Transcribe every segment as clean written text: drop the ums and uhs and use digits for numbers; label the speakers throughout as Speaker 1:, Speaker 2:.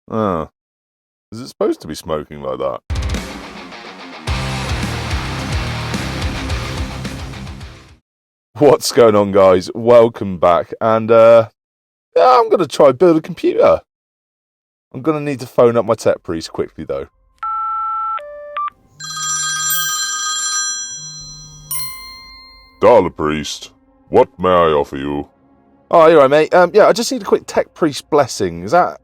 Speaker 1: Is it supposed to be smoking like that? What's going on, guys? Welcome back. And, yeah, I'm going to try build a computer. I'm going to need to phone up my tech priest quickly, though.
Speaker 2: Darla Priest, what may I offer you?
Speaker 1: Oh, you're right, mate. Yeah, I just need a quick tech priest blessing. Is that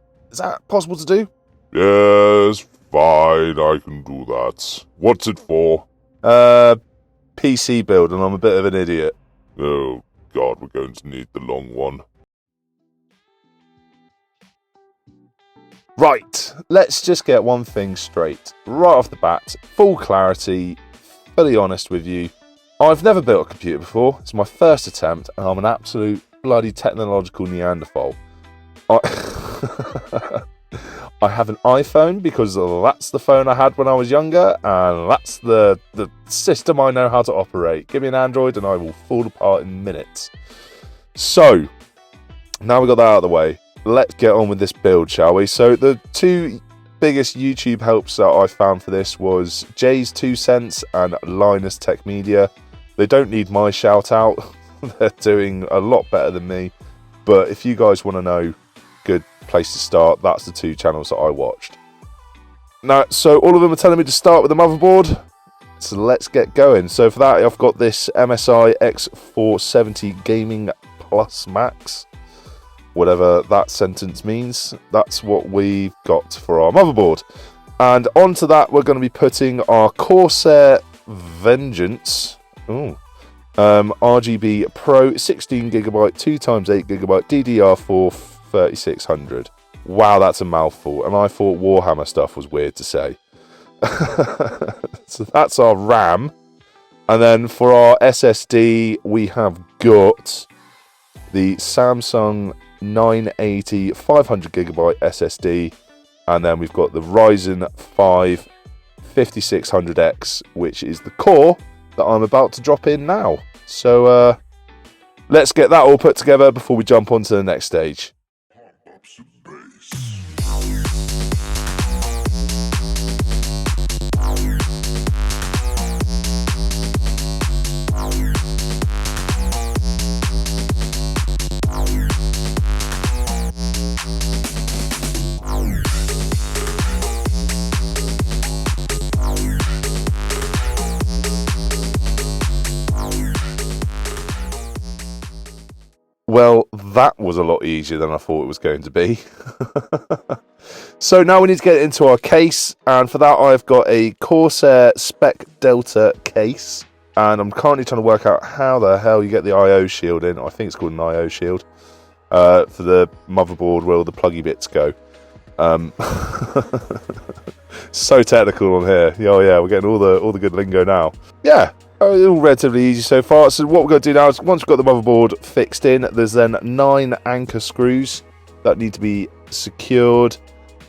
Speaker 1: possible to do?
Speaker 2: Yes, fine, I can do that. What's it for?
Speaker 1: PC build, and I'm a bit of an idiot.
Speaker 2: Oh, God, we're going to need the long one.
Speaker 1: Right, let's just get one thing straight. Right off the bat, full clarity, fully honest with you. I've never built a computer before. It's my first attempt, and I'm an absolute bloody technological Neanderthal. I have an iPhone because that's the phone I had when I was younger, and that's the system I know how to operate. Give me an Android and I will fall apart in minutes. So, now we've got that out of the way, let's get on with this build, shall we? So, the two biggest YouTube helps that I found for this was Jay's 2 Cents and Linus Tech Media. They don't need my shout out. They're doing a lot better than me. But if you guys want to know, good place to start, that's the two channels that I watched. Now, so all of them are telling me to start with the motherboard. So let's get going. So for that, I've got this MSI X470 Gaming plusmax. Whatever that sentence means, that's what we've got for our motherboard. And onto that, we're going to be putting our Corsair Vengeance. RGB Pro 16GB 2x8GB DDR4 3600. Wow, that's a mouthful. And I thought Warhammer stuff was weird to say. So that's our RAM. And then for our SSD, we have got the Samsung 980 500GB SSD. And then we've got the Ryzen 5 5600X, which is the core that I'm about to drop in now. So let's get that all put together before we jump on to the next stage. Well, that was a lot easier than I thought it was going to be. So now we need to get into our case, and for that I've got a Corsair SPEC-DELTA case, and I'm currently trying to work out how the hell you get the I/O shield in. I think it's called an I/O shield for the motherboard where all the pluggy bits go. So technical on here. Oh yeah, we're getting all the good lingo now. Yeah. All relatively easy so far. So what we're going to do now is, once we've got the motherboard fixed in, there's then 9 anchor screws that need to be secured,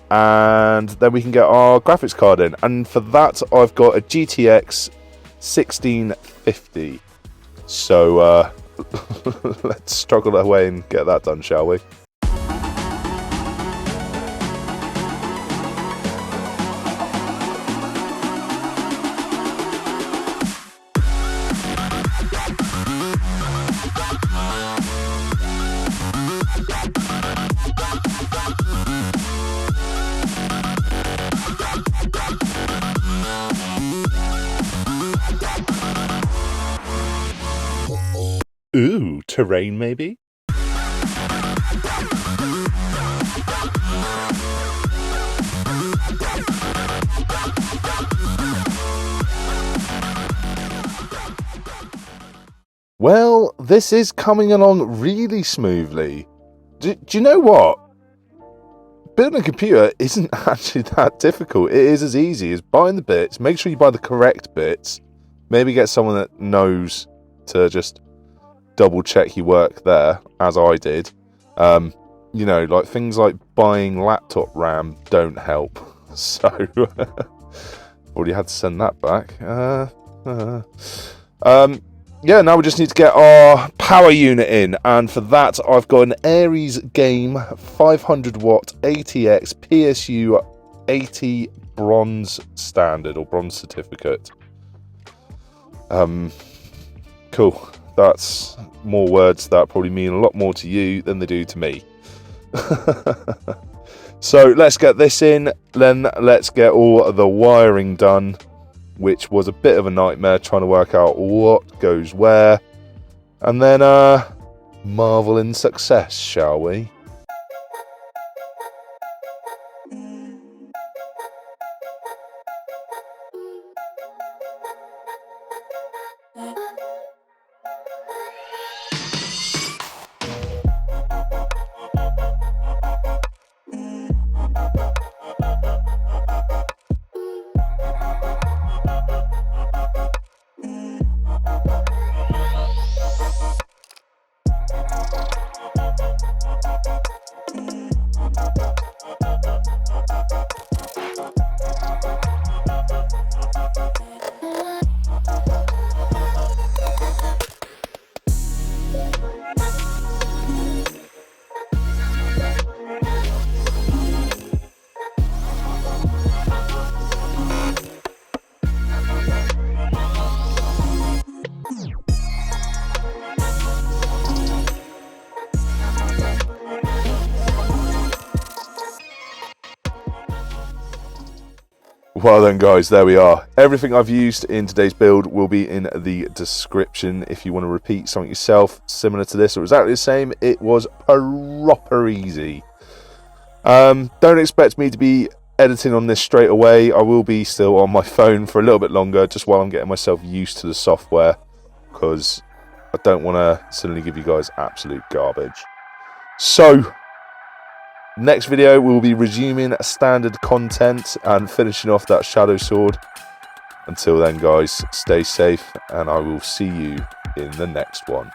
Speaker 1: and then we can get our graphics card in. And for that, I've got a GTX 1650. So let's struggle away and get that done, shall we? Ooh, terrain maybe? Well, this is coming along really smoothly. Do you know what? Building a computer isn't actually that difficult. It is as easy as buying the bits. Make sure you buy the correct bits. Maybe get someone that knows to just double check your work there, as I did. You know, like things like buying laptop RAM don't help. So, already had to send that back. yeah, now we just need to get our power unit in, and for that I've got an ARESGAME 500 watt ATX PSU 80 bronze standard or bronze certificate. Cool. That's more words that probably mean a lot more to you than they do to me. So let's get this in, then let's get all the wiring done, which was a bit of a nightmare trying to work out what goes where, and then marvel in success, shall we? Well then guys, there we are. Everything I've used in today's build will be in the description if you want to repeat something yourself similar to this or exactly the same. It was proper easy. Don't expect me to be editing on this straight away. I will be still on my phone for a little bit longer just while I'm getting myself used to the software, because I don't want to suddenly give you guys absolute garbage. So next video we'll be resuming standard content and finishing off that shadow sword. Until then guys, stay safe and I will see you in the next one.